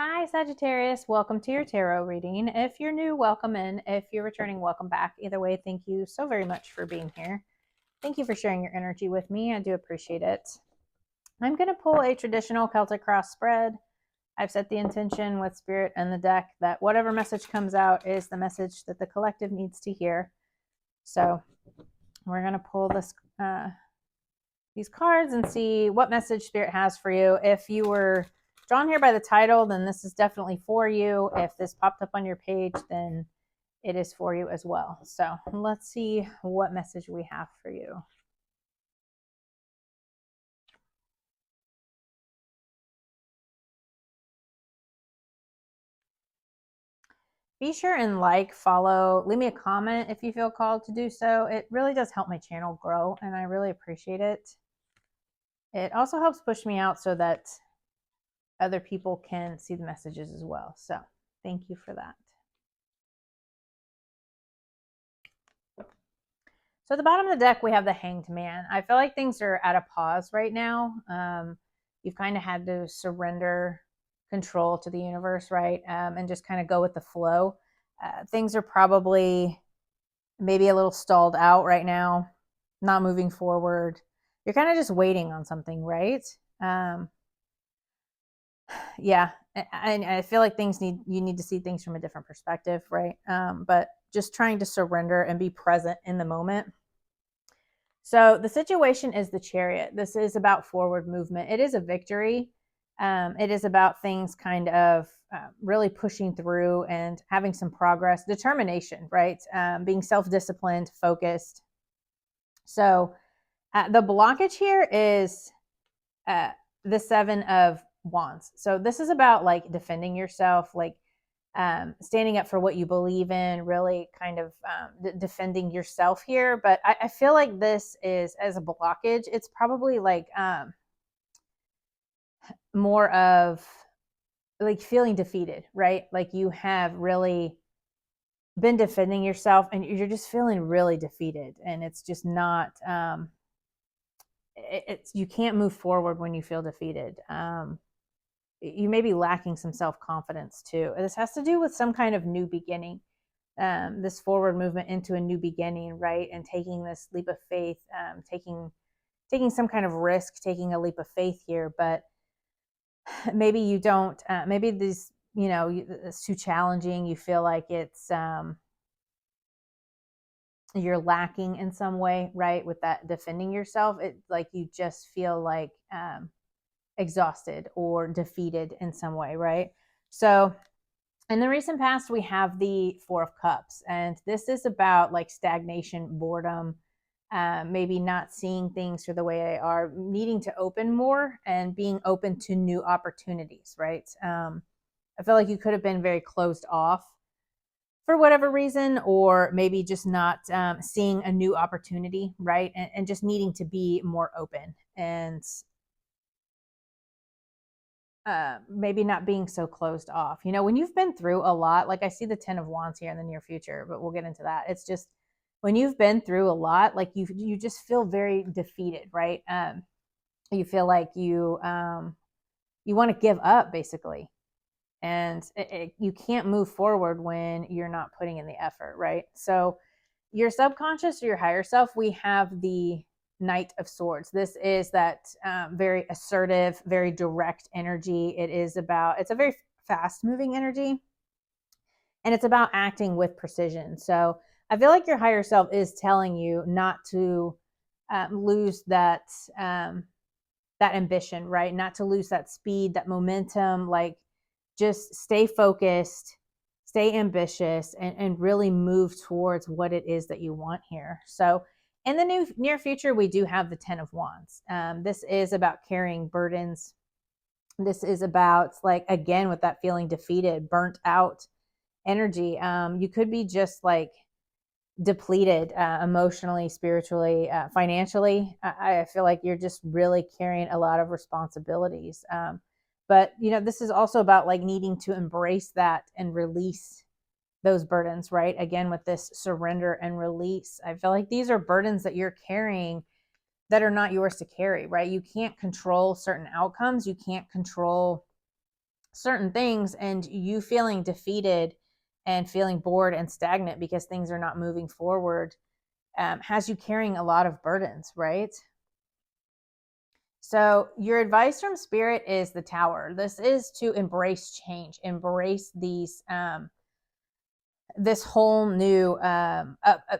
Hi, Sagittarius. Welcome to your tarot reading. If you're new, welcome in. If you're returning, welcome back. Either way, thank you so very much for being here. Thank you for sharing your energy with me. I do appreciate it. I'm going to pull a traditional Celtic cross spread. I've set the intention with Spirit and the deck that whatever message comes out is the message that the collective needs to hear. So we're going to pull these cards and see what message Spirit has for you. If you were drawn here by the title, then this is definitely for you. If this popped up on your page, then it is for you as well. So let's see what message we have for you. Be sure and follow, leave me a comment if you feel called to do so. It really does help my channel grow, and I really appreciate it. It also helps push me out so that other people can see the messages as well. So thank you for that. So at the bottom of the deck, we have the Hanged Man. I feel like things are at a pause right now. You've kind of had to surrender control to the universe, right? And just kind of go with the flow. Things are probably maybe a little stalled out right now, not moving forward. You're kind of just waiting on something, right? Yeah, I feel like you need to see things from a different perspective, right? But just trying to surrender and be present in the moment. So the situation is the Chariot. This is about forward movement. It is a victory. It is about things kind of really pushing through and having some progress, determination, right? Being self-disciplined, focused. So the blockage here is the Seven of Wands. So this is about like defending yourself, like standing up for what you believe in, really kind of defending yourself here. But I feel like this is, as a blockage, it's probably like more of like feeling defeated, right? Like you have really been defending yourself and you're just feeling really defeated, and it's just not it's you can't move forward when you feel defeated. You may be lacking some self-confidence too. This has to do with some kind of new beginning, this forward movement into a new beginning, right? And taking this leap of faith, taking some kind of risk, taking a leap of faith here. But maybe you don't. Maybe these, it's too challenging. You feel like it's you're lacking in some way, right? With that defending yourself, it like you just feel like exhausted or defeated in some way, right? So in the recent past, we have the Four of Cups, and this is about like stagnation, boredom, maybe not seeing things for the way they are, needing to open more and being open to new opportunities, right? I feel like you could have been very closed off for whatever reason, or maybe just not seeing a new opportunity, right? And just needing to be more open and maybe not being so closed off. When you've been through a lot, like I see the 10 of Wands here in the near future, but we'll get into that. It's just when you've been through a lot, like you just feel very defeated, right? You feel like you want to give up basically, and you can't move forward when you're not putting in the effort, right? So your subconscious or your higher self, we have the Knight of Swords. This is that very assertive, very direct energy. It's a very fast moving energy, and it's about acting with precision. So I feel like your higher self is telling you not to lose that ambition, right? Not to lose that speed, that momentum, like just stay focused, stay ambitious, and really move towards what it is that you want here. So in the near future, we do have the 10 of Wands. This is about carrying burdens. This is about, like, again, with that feeling defeated, burnt out energy. You could be just like depleted emotionally, spiritually, financially. I feel like you're just really carrying a lot of responsibilities. But this is also about like needing to embrace that and release those burdens, right? Again, with this surrender and release, I feel like these are burdens that you're carrying that are not yours to carry, right? You can't control certain outcomes. You can't control certain things and you feeling defeated and feeling bored and stagnant because things are not moving forward has you carrying a lot of burdens, right? So your advice from Spirit is the Tower. This is to embrace change, embrace these this whole new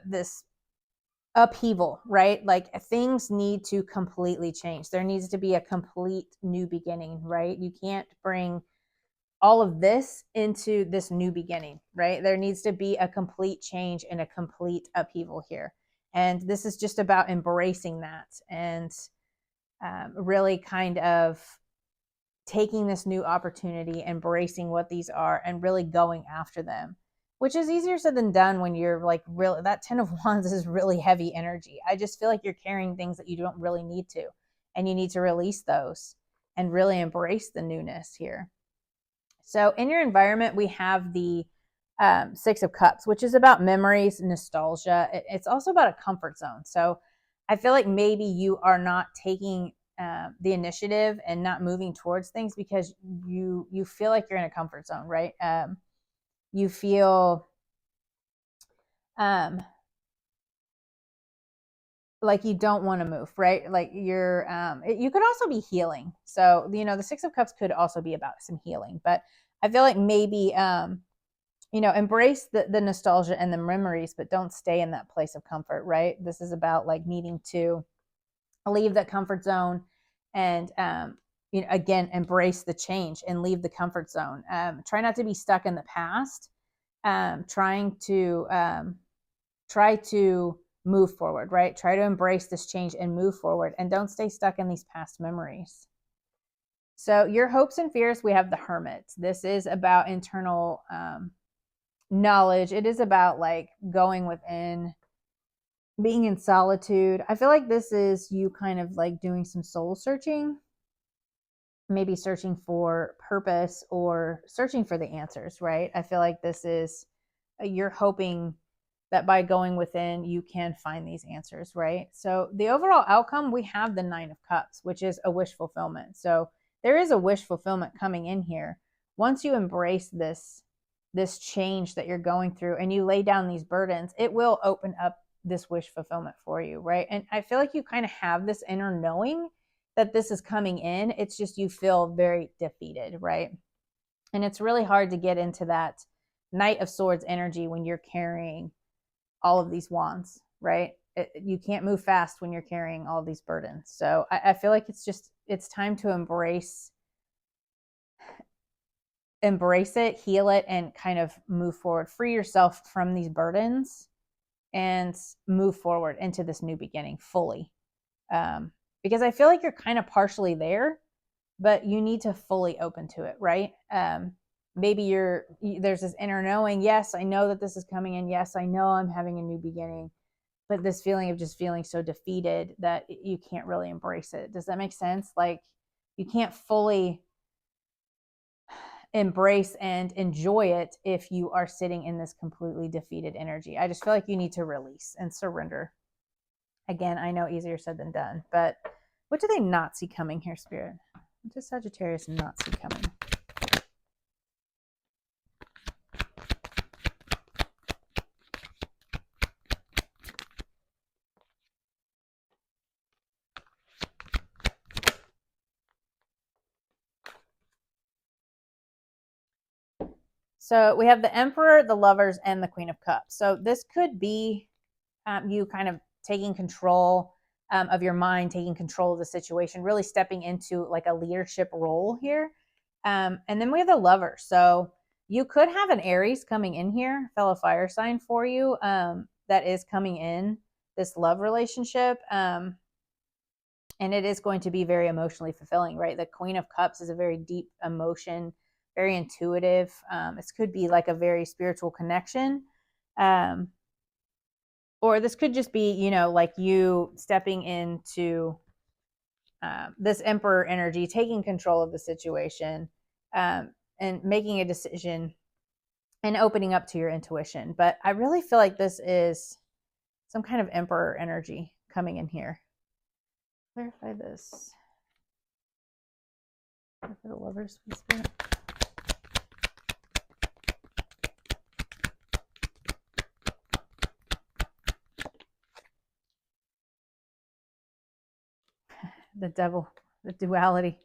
this upheaval, right? Like things need to completely change. There needs to be a complete new beginning, right? You can't bring all of this into this new beginning, right? There needs to be a complete change and a complete upheaval here. And this is just about embracing that and really kind of taking this new opportunity, embracing what these are, and really going after them, which is easier said than done when you're like really, that 10 of Wands is really heavy energy. I just feel like you're carrying things that you don't really need to, and you need to release those and really embrace the newness here. So in your environment, we have the Six of Cups, which is about memories, nostalgia. It's also about a comfort zone. So I feel like maybe you are not taking the initiative and not moving towards things because you feel like you're in a comfort zone, right? You feel like you don't want to move, right? Like you're you could also be healing. So, you know, the Six of Cups could also be about some healing, but I feel like maybe you know, embrace the nostalgia and the memories, but don't stay in that place of comfort, right? This is about like needing to leave that comfort zone and you know, again, embrace the change and leave the comfort zone. Try not to be stuck in the past. Try to move forward, right? Try to embrace this change and move forward, and don't stay stuck in these past memories. So your hopes and fears, we have the Hermit. This is about internal knowledge. It is about like going within, being in solitude. I feel like this is you kind of like doing some soul searching, maybe searching for purpose or searching for the answers, right? I feel like this is you're hoping that by going within, you can find these answers, right? So the overall outcome, we have the Nine of Cups, which is a wish fulfillment. So there is a wish fulfillment coming in here. Once you embrace this change that you're going through and you lay down these burdens, it will open up this wish fulfillment for you, right? And I feel like you kind of have this inner knowing that this is coming in. It's just you feel very defeated, right? And it's really hard to get into that Knight of Swords energy when you're carrying all of these wands, right? You can't move fast when you're carrying all these burdens. So I feel like it's time to embrace it, heal it, and kind of move forward. Free yourself from these burdens and move forward into this new beginning fully. Because I feel like you're kind of partially there, but you need to fully open to it, right? Maybe there's this inner knowing, yes, I know that this is coming in. Yes, I know I'm having a new beginning, but this feeling of just feeling so defeated that you can't really embrace it. Does that make sense? Like you can't fully embrace and enjoy it if you are sitting in this completely defeated energy. I just feel like you need to release and surrender. Again, I know easier said than done, but what do they not see coming here, Spirit? What does Sagittarius not see coming? So we have the Emperor, the Lovers, and the Queen of Cups. So this could be you kind of taking control of your mind, taking control of the situation, really stepping into like a leadership role here. And then we have the Lover. So you could have an Aries coming in here, fellow fire sign for you, that is coming in this love relationship. And it is going to be very emotionally fulfilling, right? The Queen of Cups is a very deep emotion, very intuitive. This could be like a very spiritual connection. Or this could just be, you know, like you stepping into this Emperor energy, taking control of the situation, and making a decision and opening up to your intuition. But I really feel like this is some kind of Emperor energy coming in here. Clarify this. For the Lovers, Spirit. the devil, the duality.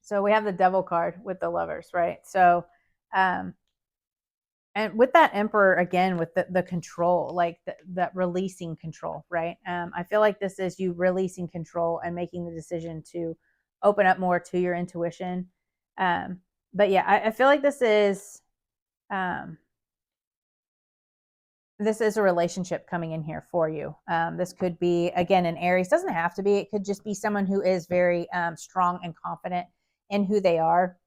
So we have the devil card with the lovers, right? So, and with that emperor again, with the control, like that releasing control, right? I feel like this is you releasing control and making the decision to open up more to your intuition. But yeah, I feel like this is a relationship coming in here for you. This could be, again, an Aries. Doesn't have to be. It could just be someone who is very strong and confident in who they are.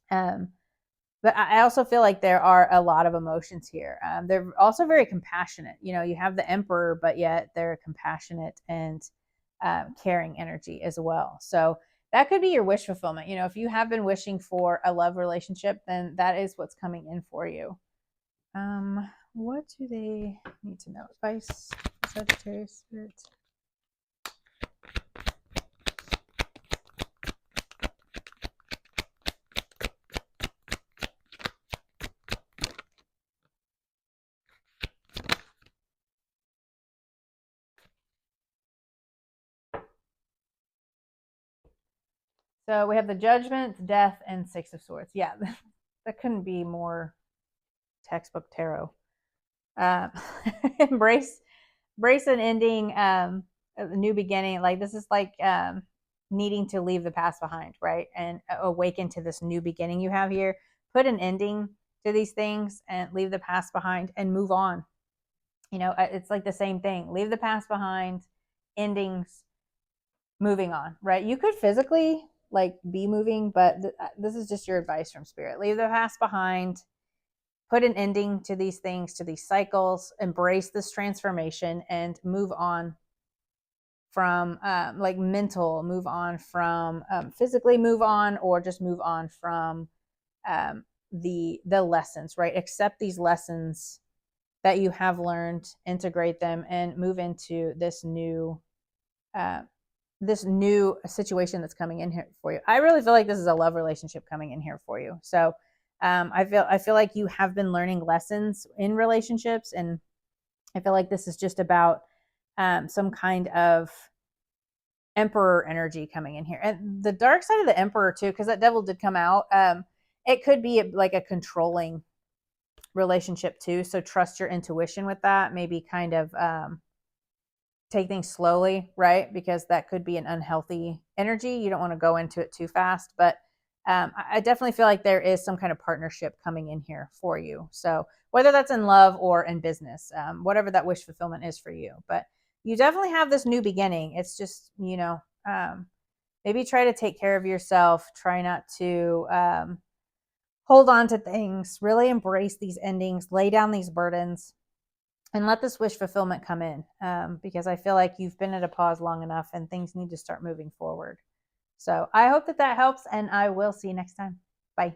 But I also feel like there are a lot of emotions here. They're also very compassionate. You know, you have the emperor, but yet they're compassionate and caring energy as well. So that could be your wish fulfillment. You know, if you have been wishing for a love relationship, then that is what's coming in for you. What do they need to know? Advice, Sagittarius spirit. So we have the Judgment, Death, and Six of Swords. Yeah, that couldn't be more textbook tarot. Embrace an ending, a new beginning. Like this is like needing to leave the past behind, right? And awaken to this new beginning you have here. Put an ending to these things and leave the past behind and move on. You know, it's like the same thing. Leave the past behind, endings, moving on, right? You could physically like be moving, but this is just your advice from spirit. Leave the past behind, put an ending to these things, to these cycles, embrace this transformation and move on from like mental, move on from physically, move on, or just move on from the lessons, right? Accept these lessons that you have learned, integrate them, and move into this new situation that's coming in here for you. I really feel like this is a love relationship coming in here for you. So I feel like you have been learning lessons in relationships, and I feel like this is just about some kind of emperor energy coming in here. And the dark side of the emperor too, because that devil did come out. It could be like a controlling relationship too. So trust your intuition with that. Maybe kind of take things slowly, right? Because that could be an unhealthy energy. You don't want to go into it too fast, but I definitely feel like there is some kind of partnership coming in here for you. So whether that's in love or in business, whatever that wish fulfillment is for you, but you definitely have this new beginning. It's just, you know, maybe try to take care of yourself. Try not to hold on to things, really embrace these endings, lay down these burdens, and let this wish fulfillment come in, because I feel like you've been at a pause long enough and things need to start moving forward. So I hope that helps, and I will see you next time. Bye.